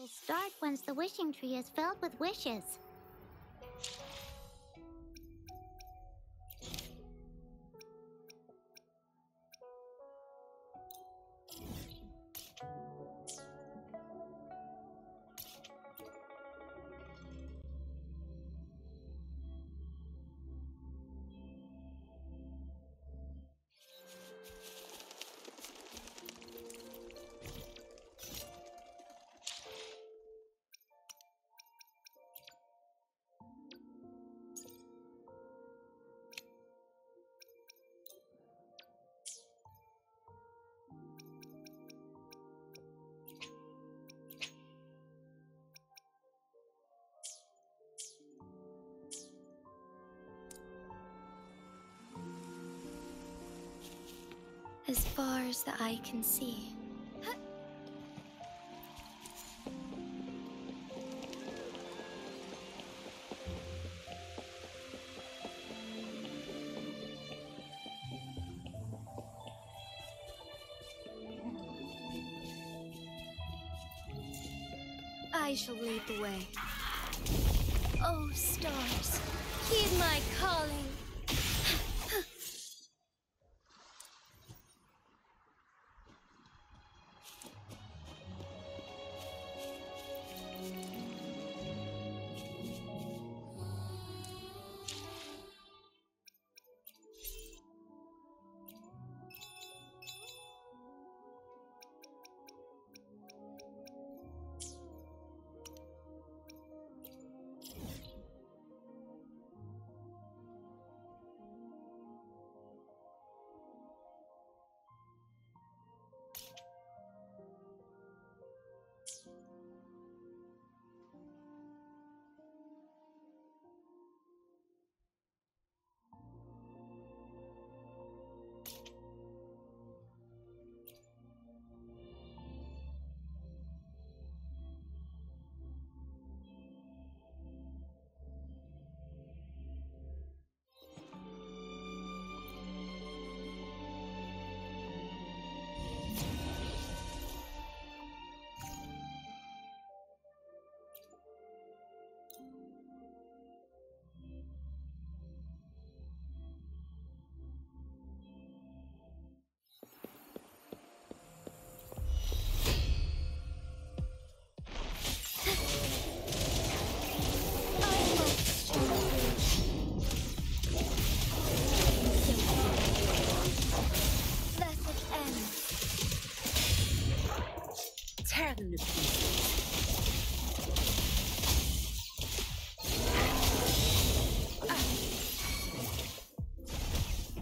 will start once the wishing tree is filled with wishes. As far as the eye can see. I shall lead the way. Oh, stars, heed my calling.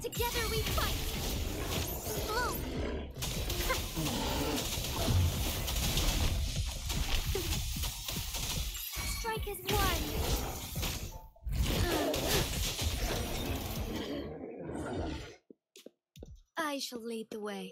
Together we fight! Blow! Strike as one! I shall lead the way.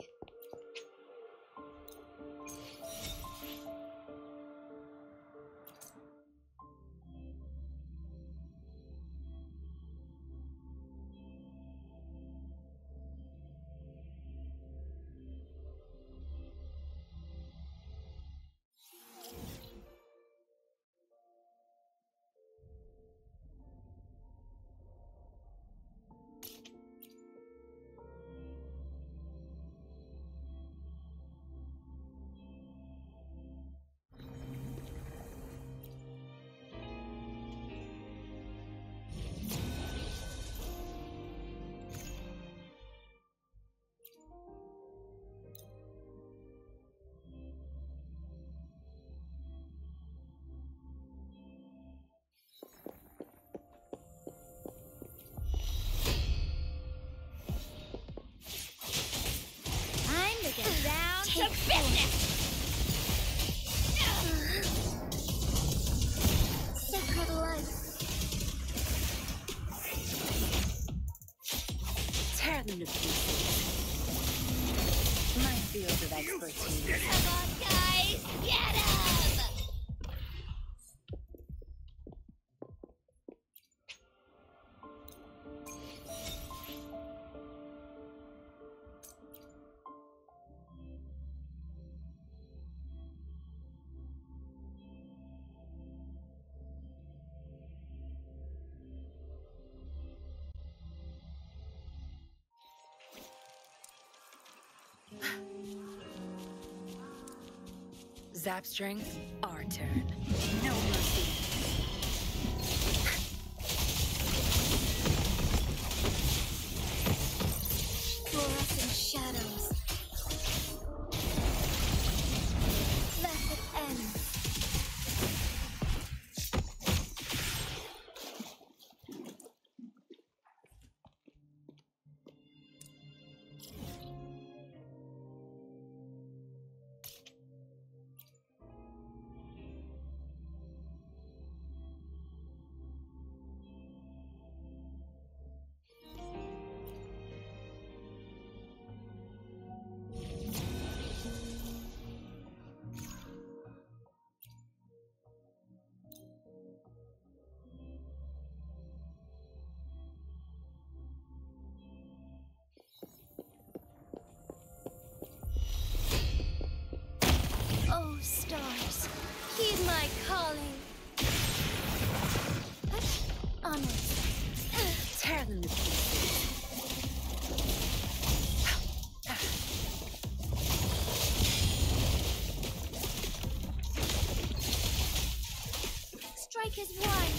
Get down to business! Sacred life. Tear them to pieces. My field of expertise. Come on, guys! Get him! Zap strength, our turn. No mercy. Fluorescent shadows. Let it end. Oh, stars, heed my calling. Onwards. Tear them to pieces. Strike is one.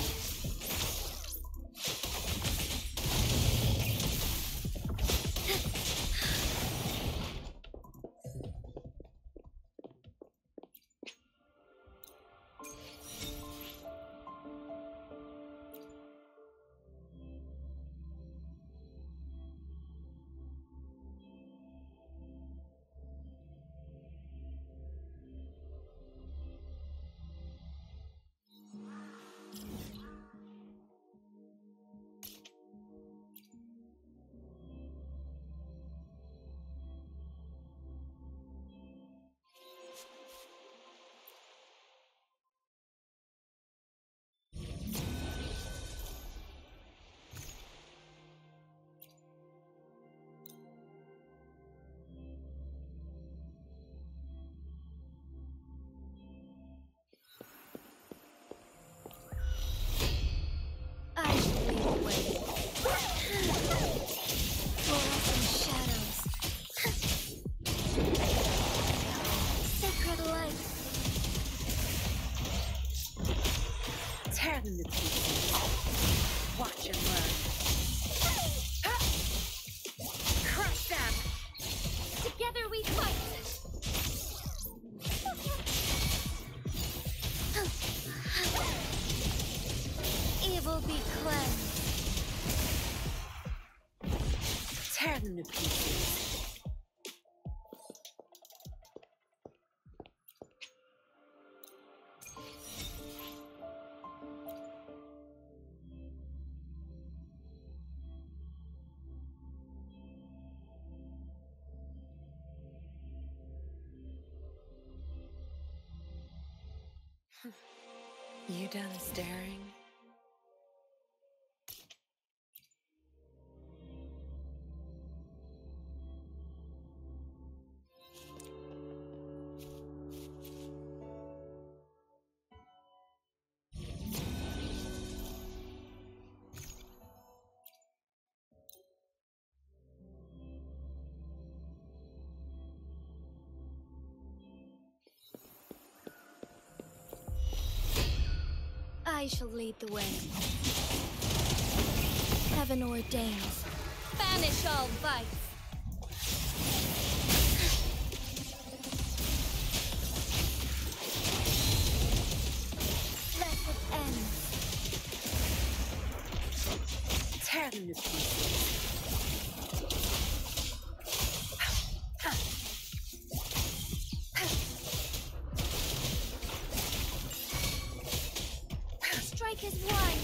I shall lead the way. Fluorescent shadows. Sacred light. Tear them to pieces. Watch and learn. Crush them! Together we fight. Evil be cleansed. Tear them to pieces. You done staring? I shall lead the way. Heaven ordains. Banish all vice. Let it end. Tear them to pieces. Strike is one.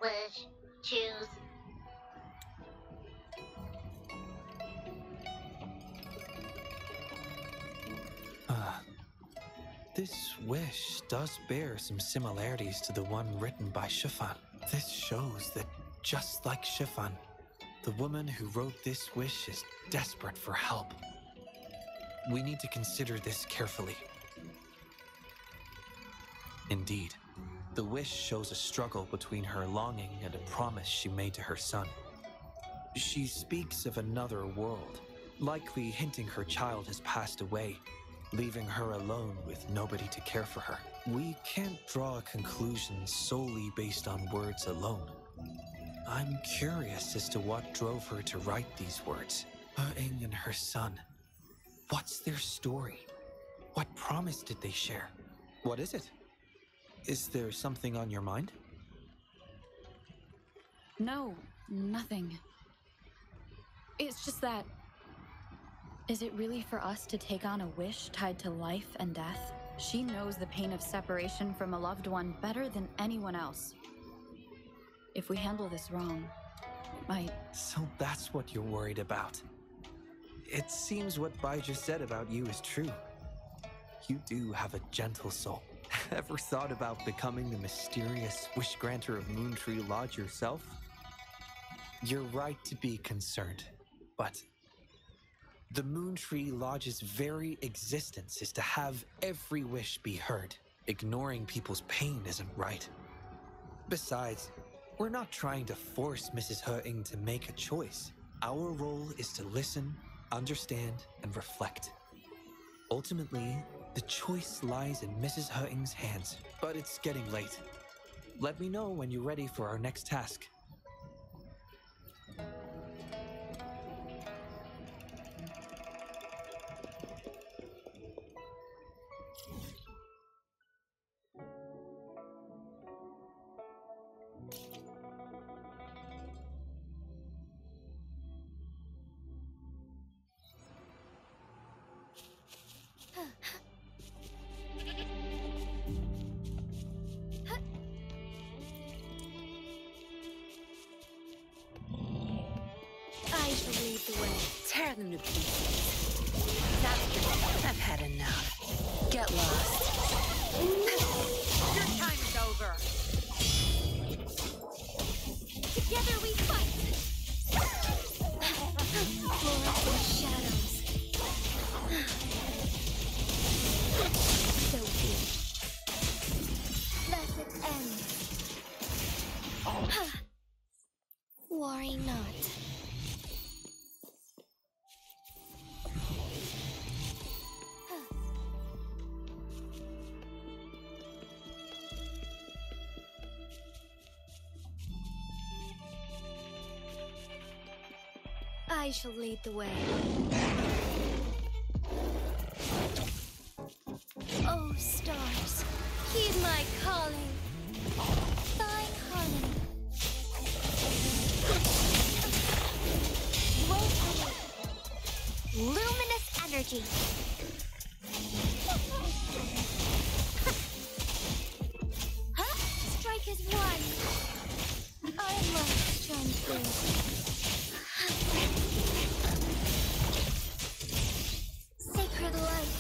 wish. Choose. This wish does bear some similarities to the one written by Shifan. This shows that, just like Shifan, the woman who wrote this wish is desperate for help. We need to consider this carefully. Indeed, the wish shows a struggle between her longing and a promise she made to her son. She speaks of another world, likely hinting her child has passed away, leaving her alone with nobody to care for her. We can't draw a conclusion solely based on words alone. I'm curious as to what drove her to write these words. Ing and her son. What's their story? What promise did they share? What is it? Is there something on your mind? No, nothing. It's just that... Is it really for us to take on a wish tied to life and death? She knows the pain of separation from a loved one better than anyone else. If we handle this wrong, it might... So that's what you're worried about. It seems what Baija said about you is true. You do have a gentle soul. Ever thought about becoming the mysterious wish granter of Moontree Lodge yourself? You're right to be concerned, but the Moontree Lodge's very existence is to have every wish be heard. Ignoring people's pain isn't right. Besides, we're not trying to force Mrs. He to make a choice. Our role is to listen, understand, and reflect. Ultimately, the choice lies in Mrs. He's hands, but it's getting late. Let me know when you're ready for our next task. I shall lead the way. Tear them to pieces. I've had enough. Get lost. Your time is over. Together we fight! Lord of shadows. So good. Thus it ends. Worry not. I shall lead the way. Oh, stars, heed my calling. Thine harmony. Waveplates. Luminous energy. Strike as one. I must shine through. Sacred light.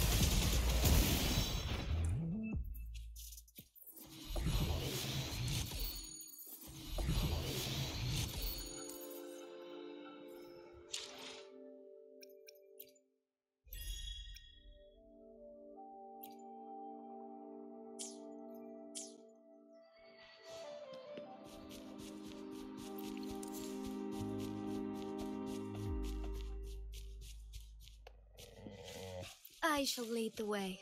I shall lead the way.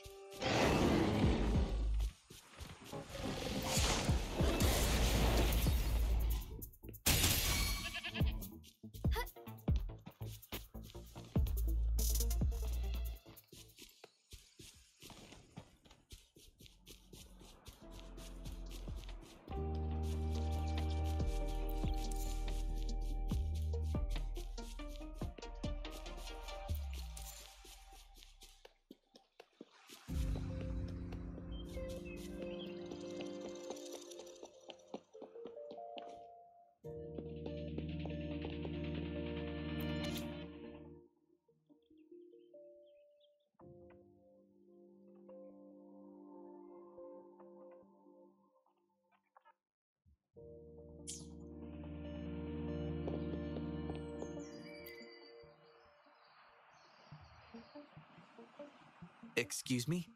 Excuse me?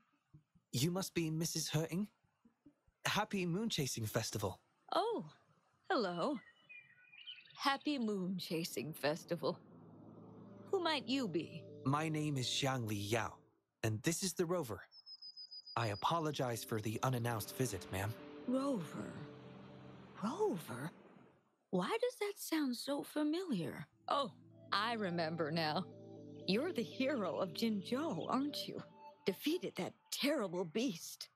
You must be Mrs. Herting? Happy Moon Chasing Festival. Oh, hello. Happy Moon Chasing Festival. Who might you be? My name is Xiangli Yao, and this is the Rover. I apologize for the unannounced visit, ma'am. Rover. Rover? Why does that sound so familiar? Oh, I remember now. You're the hero of Jinzhou, aren't you? Defeated that terrible beast.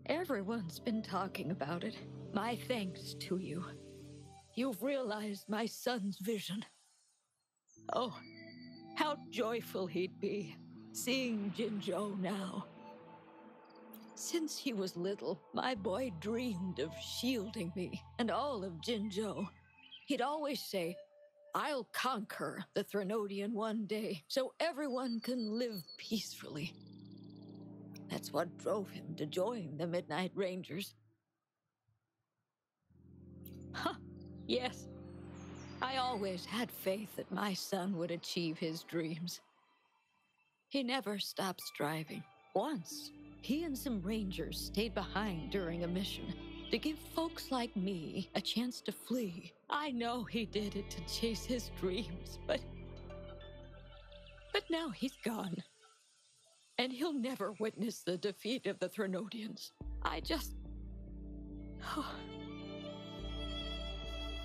Everyone's been talking about it. My thanks to you. You've realized my son's vision. Oh, how joyful he'd be, seeing Jinzhou now. Since he was little, my boy dreamed of shielding me and all of Jinzhou. He'd always say, "I'll conquer the Threnodian one day, so everyone can live peacefully." That's what drove him to join the Midnight Rangers. Huh, yes. I always had faith that my son would achieve his dreams. He never stopped striving. Once, he and some rangers stayed behind during a mission to give folks like me a chance to flee. I know he did it to chase his dreams, but now he's gone. And he'll never witness the defeat of the Threnodians.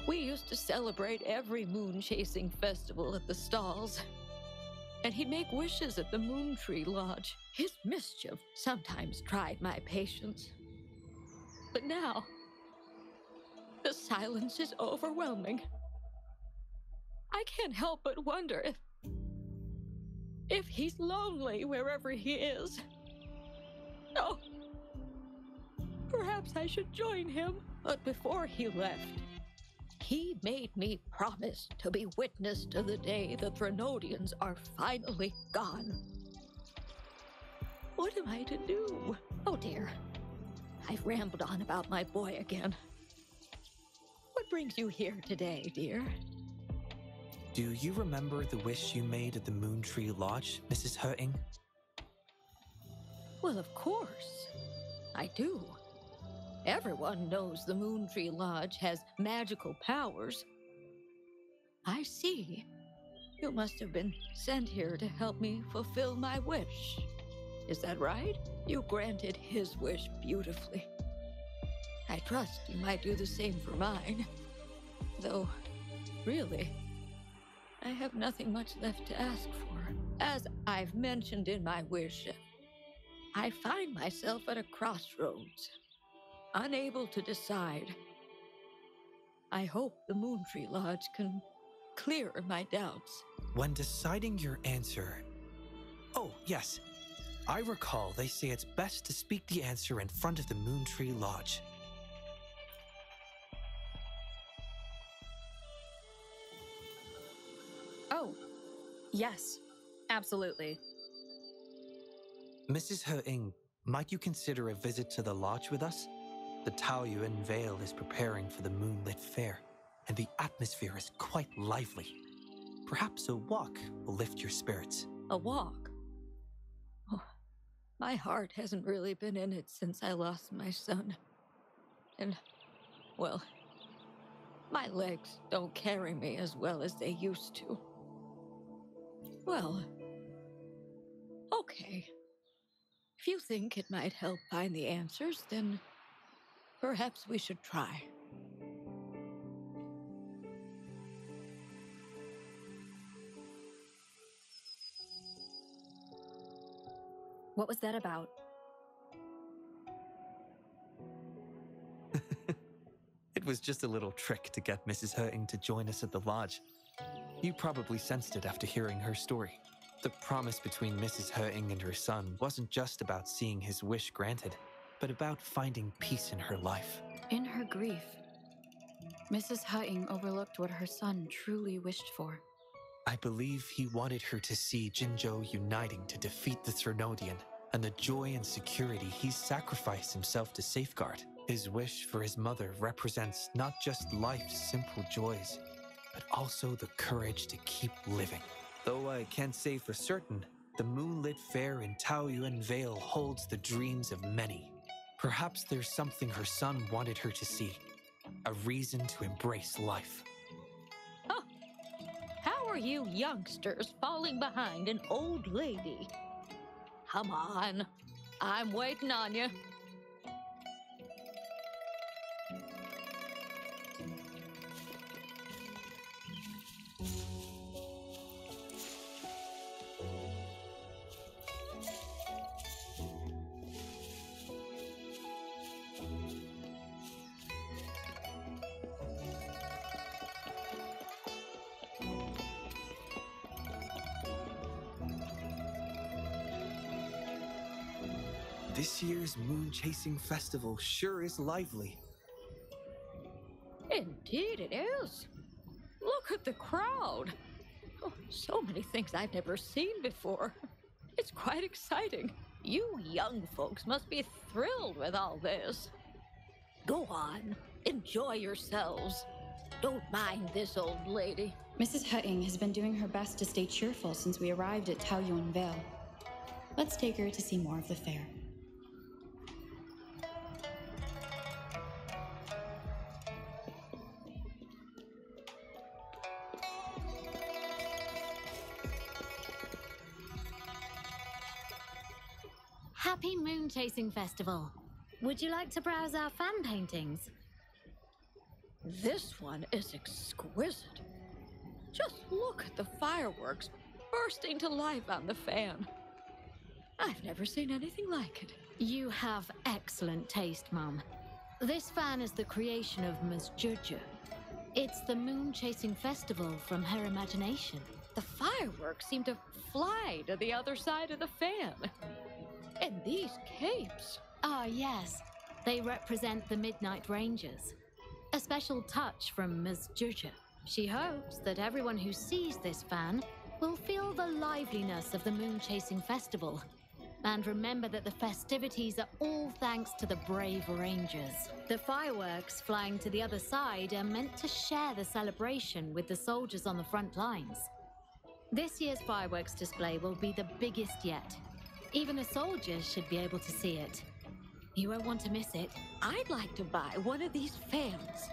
We used to celebrate every moon-chasing festival at the stalls. And he'd make wishes at the Moon Tree Lodge. His mischief sometimes tried my patience. But now, the silence is overwhelming. I can't help but wonder if he's lonely wherever he is. Oh, perhaps I should join him. But before he left, he made me promise to be witness to the day the Threnodians are finally gone. What am I to do? Oh dear, I've rambled on about my boy again. What brings you here today, dear? Do you remember the wish you made at the Moon Tree Lodge, Mrs. Herting? Well, of course, I do. Everyone knows the Moon Tree Lodge has magical powers. I see. You must have been sent here to help me fulfill my wish. Is that right? You granted his wish beautifully. I trust you might do the same for mine. Though, really, I have nothing much left to ask for. As I've mentioned in my wish, I find myself at a crossroads, unable to decide. I hope the Moon Tree Lodge can clear my doubts. When deciding your answer... Oh, yes. I recall they say it's best to speak the answer in front of the Moon Tree Lodge. Oh, yes, absolutely. Mrs. Herting, might you consider a visit to the lodge with us? The Taoyuan Vale is preparing for the moonlit fair, and the atmosphere is quite lively. Perhaps a walk will lift your spirits. A walk? Oh, my heart hasn't really been in it since I lost my son. And, well, my legs don't carry me as well as they used to. Well, okay. If you think it might help find the answers, then perhaps we should try. What was that about? It was just a little trick to get Mrs. Herting to join us at the lodge. You probably sensed it after hearing her story. The promise between Mrs. Herting and her son wasn't just about seeing his wish granted, but about finding peace in her life. In her grief, Mrs. Herting overlooked what her son truly wished for. I believe he wanted her to see Jinzhou uniting to defeat the Threnodian, and the joy and security he sacrificed himself to safeguard. His wish for his mother represents not just life's simple joys, but also the courage to keep living. Though I can't say for certain, The moonlit fair in Taoyuan Vale holds the dreams of many. Perhaps there's something her son wanted her to see. A reason to embrace life. Huh. How are you youngsters falling behind an old lady? Come on. I'm waiting on you. This year's moon-chasing festival sure is lively. Indeed it is. Look at the crowd. Oh, so many things I've never seen before. It's quite exciting. You young folks must be thrilled with all this. Go on, enjoy yourselves. Don't mind this old lady. Mrs. Hutting has been doing her best to stay cheerful since we arrived at Taoyuan Vale. Let's take her to see more of the fair. Happy Moon Chasing Festival. Would you like to browse our fan paintings? This one is exquisite. Just look at the fireworks bursting to life on the fan. I've never seen anything like it. You have excellent taste, Mum. This fan is the creation of Ms. Zhezhi. It's the Moon Chasing Festival from her imagination. The fireworks seem to fly to the other side of the fan. And these capes. Ah, yes. They represent the Midnight Rangers. A special touch from Ms. Zhezhi. She hopes that everyone who sees this fan will feel the liveliness of the Moon Chasing Festival. And remember that the festivities are all thanks to the brave Rangers. The fireworks flying to the other side are meant to share the celebration with the soldiers on the front lines. This year's fireworks display will be the biggest yet. Even the soldiers should be able to see it. You won't want to miss it. I'd like to buy one of these fans.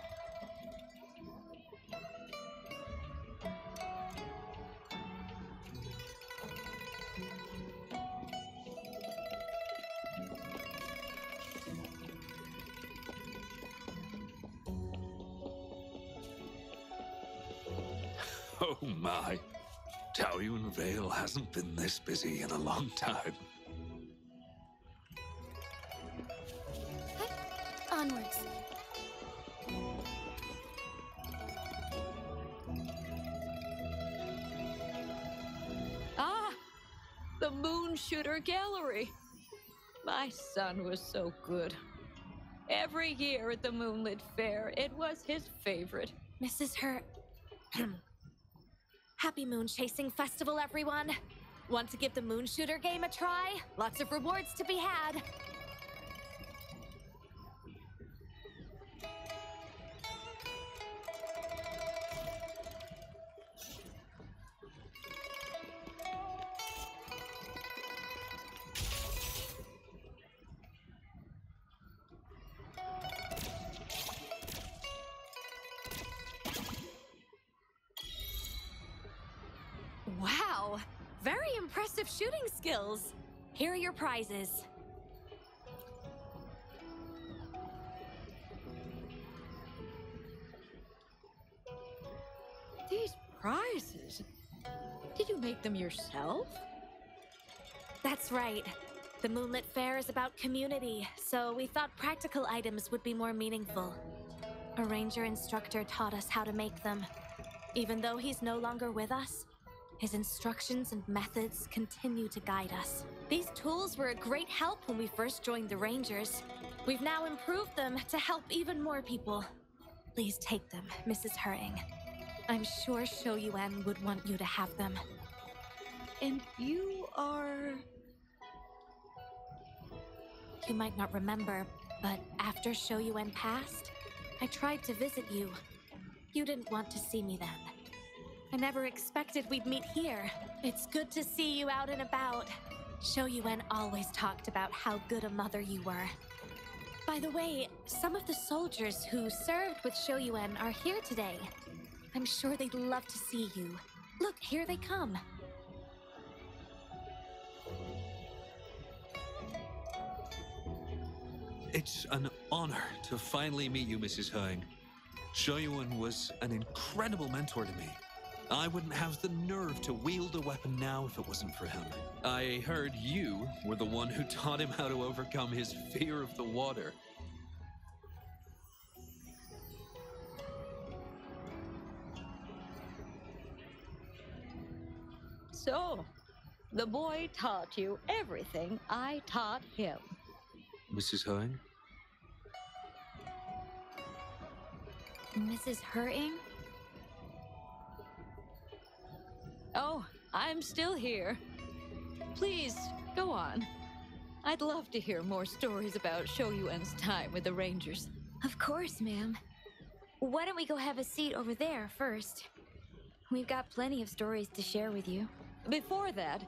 Oh my. Taoyuan Vale hasn't been this busy in a long time. Onwards. Ah, the Moon Shooter Gallery. My son was so good. Every year at the Moonlit Fair, it was his favorite. Mrs. Hurt. Happy Moon Chasing Festival, everyone! Want to give the Moon Shooter game a try? Lots of rewards to be had. Wow! Very impressive shooting skills! Here are your prizes. These prizes? Did you make them yourself? That's right. The Moonlit Fair is about community, so we thought practical items would be more meaningful. A ranger instructor taught us how to make them. Even though he's no longer with us, his instructions and methods continue to guide us. These tools were a great help when we first joined the Rangers. We've now improved them to help even more people. Please take them, Mrs. Hering. I'm sure Shou Yuan would want you to have them. And you are... You might not remember, but after Shou Yuan passed, I tried to visit you. You didn't want to see me then. I never expected we'd meet here. It's good to see you out and about. Shoyuan always talked about how good a mother you were. By the way, some of the soldiers who served with Shoyuan are here today. I'm sure they'd love to see you. Look, here they come. It's an honor to finally meet you, Mrs. Heng. Shoyuan was an incredible mentor to me. I wouldn't have the nerve to wield a weapon now if it wasn't for him. I heard you were the one who taught him how to overcome his fear of the water. So, the boy taught you everything I taught him. Mrs. Heng? Mrs. Hurting? Oh, I'm still here. Please, go on. I'd love to hear more stories about Shoyuan's time with the Rangers. Of course, ma'am. Why don't we go have a seat over there first? We've got plenty of stories to share with you. Before that,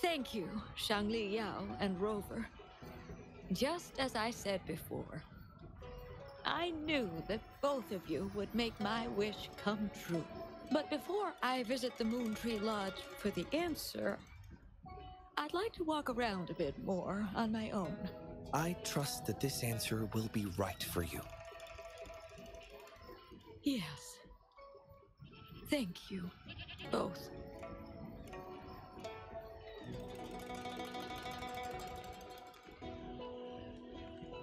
thank you, Shangli Yao and Rover. Just as I said before, I knew that both of you would make my wish come true. But before I visit the Moon Tree Lodge for the answer, I'd like to walk around a bit more on my own. I trust that this answer will be right for you. Yes. Thank you, both.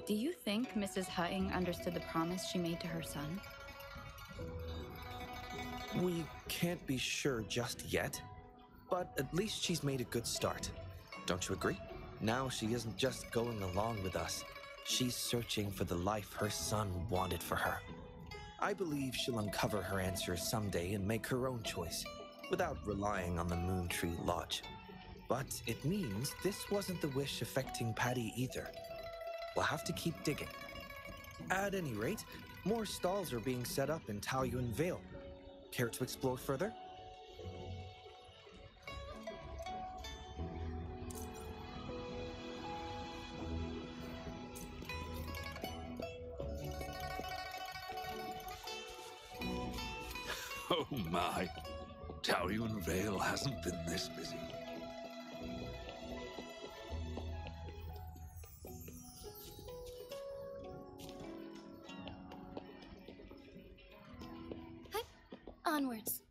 Do you think Mrs. Hutting understood the promise she made to her son? We can't be sure just yet, but at least she's made a good start. Don't you agree? Now she isn't just going along with us. She's searching for the life her son wanted for her. I believe she'll uncover her answers someday and make her own choice, without relying on the Moon Tree Lodge. But it means this wasn't the wish affecting Patty either. We'll have to keep digging. At any rate, more stalls are being set up in Taoyuan Vale. Care to explore further? Oh my. Taoyuan Vale hasn't been this busy. Onwards.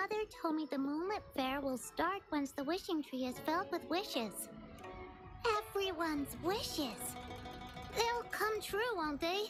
Mother told me the Moonlit Fair will start once the wishing tree is filled with wishes. Everyone's wishes. They'll come true, won't they?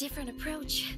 different approach.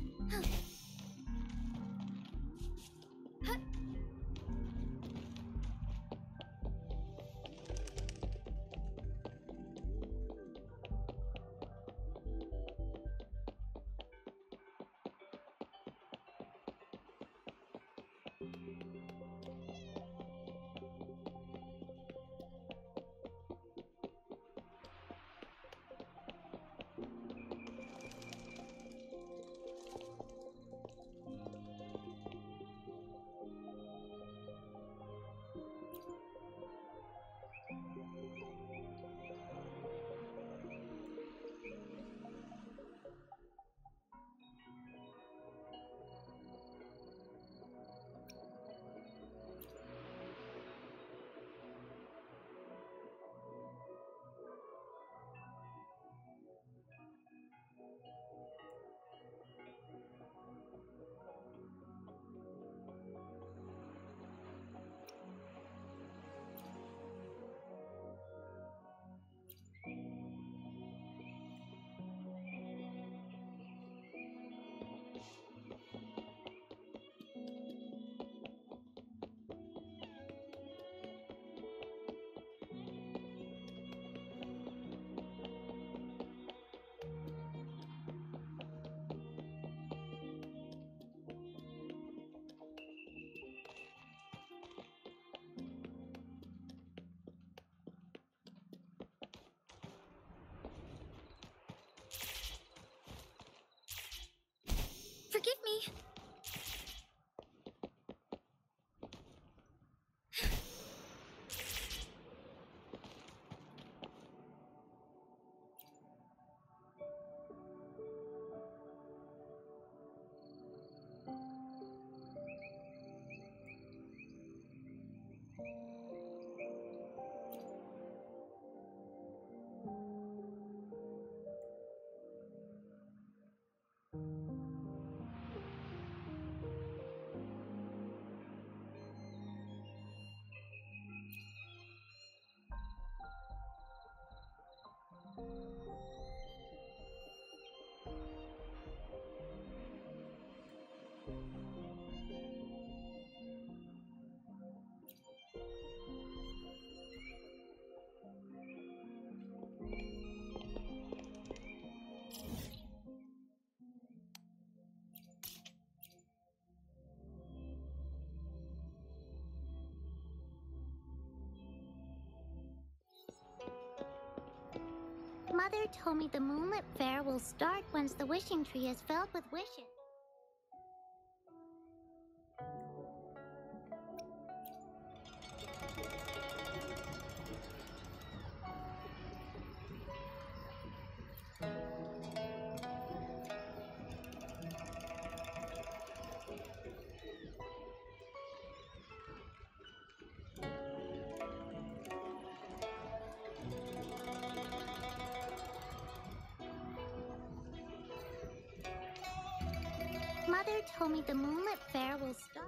Forgive me. Mother told me the Moonlit Fair will start once the wishing tree is filled with wishes. Mother told me the Moonlit Fair will start.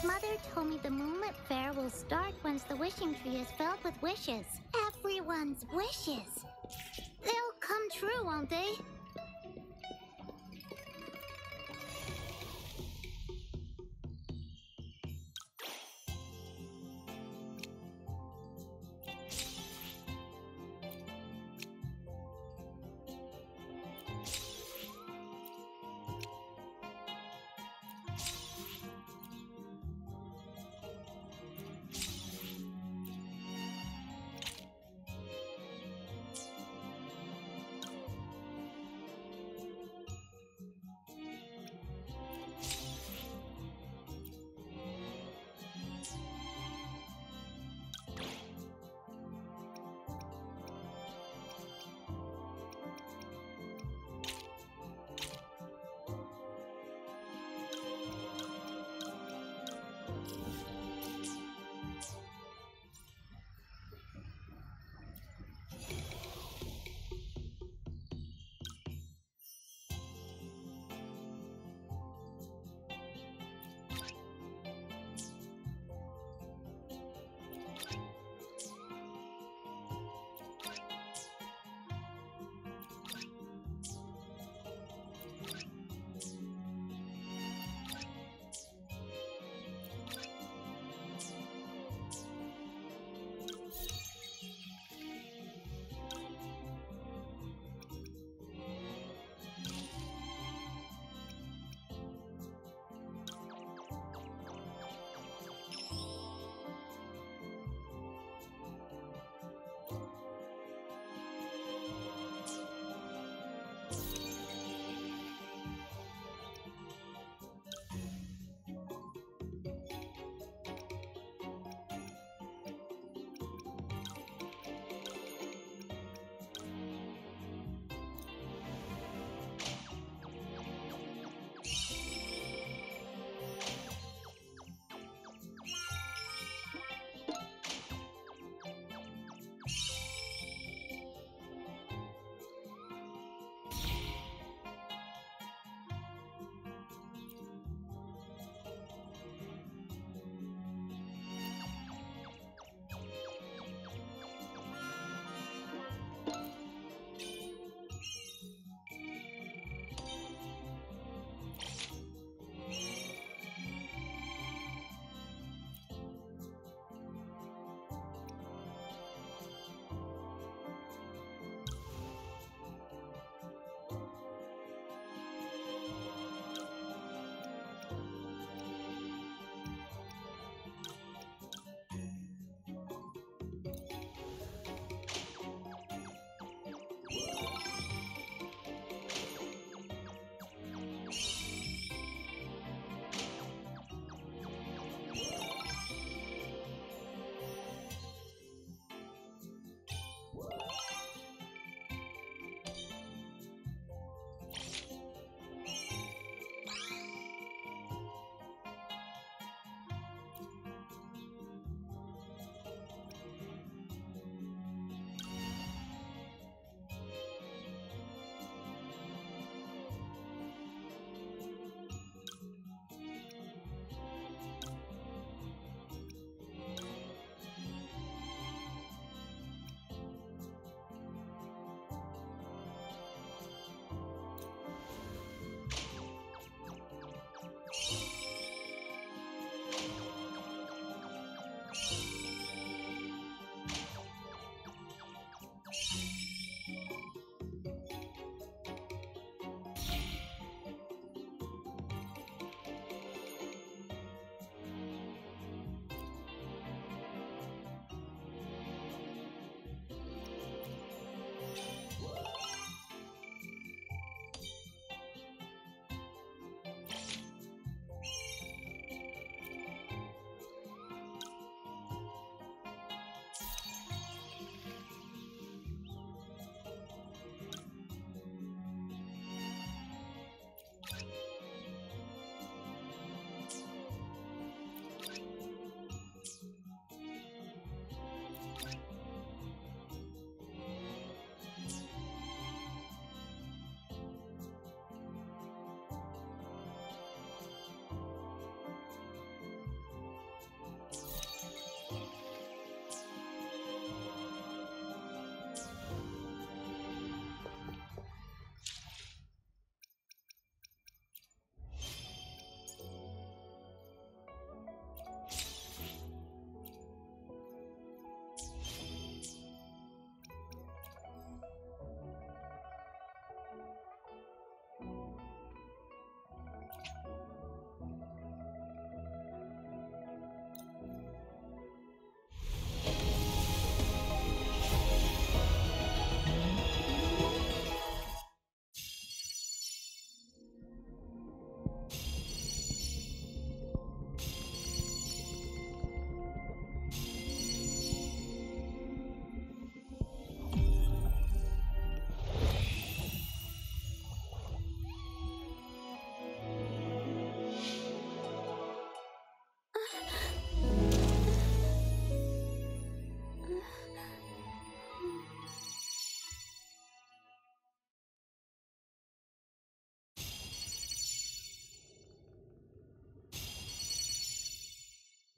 Mother told me the Moonlit Fair will start once the wishing tree is filled with wishes. Everyone's wishes. They'll come true, won't they?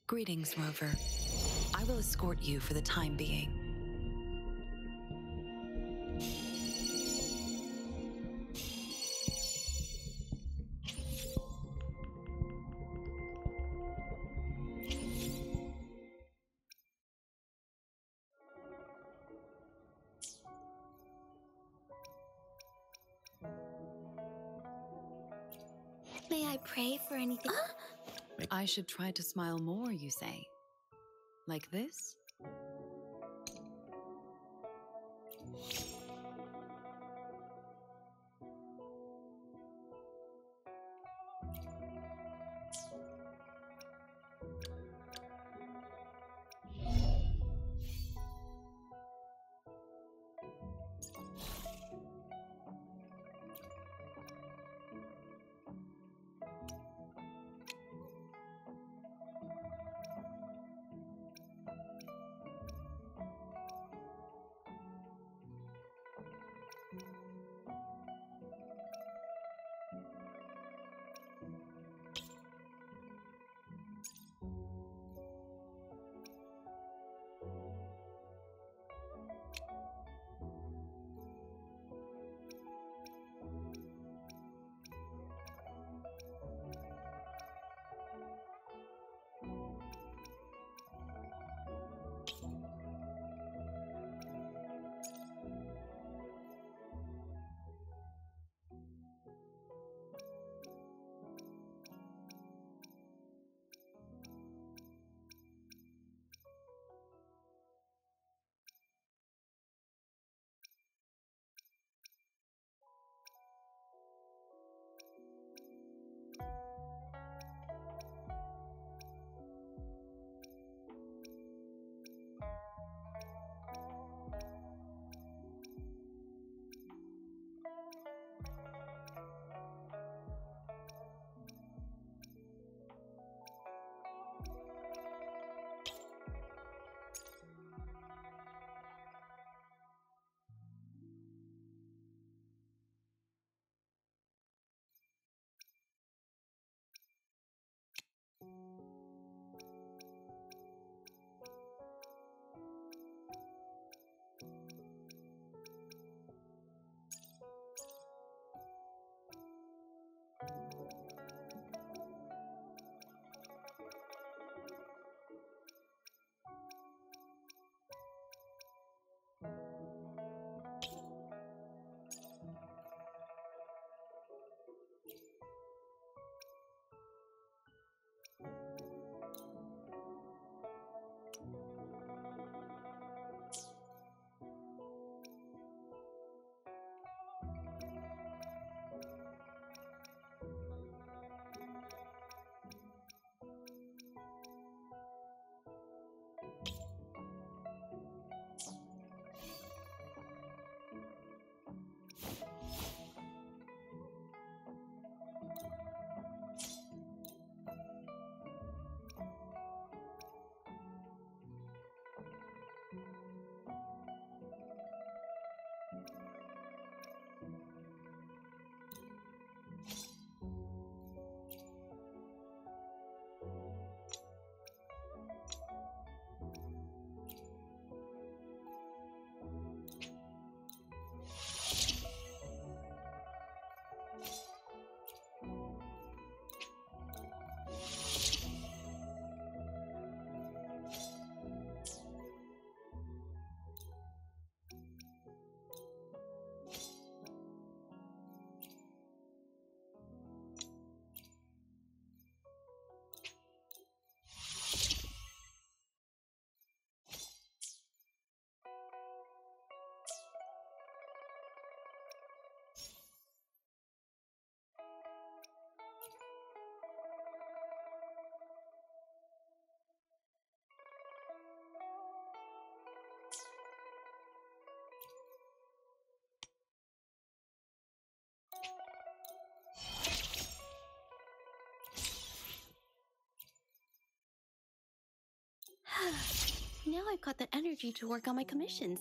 Greetings, Rover. I will escort you for the time being. May I pray for anything? I should try to smile more, you say? Like this? Now I've got the energy to work on my commissions.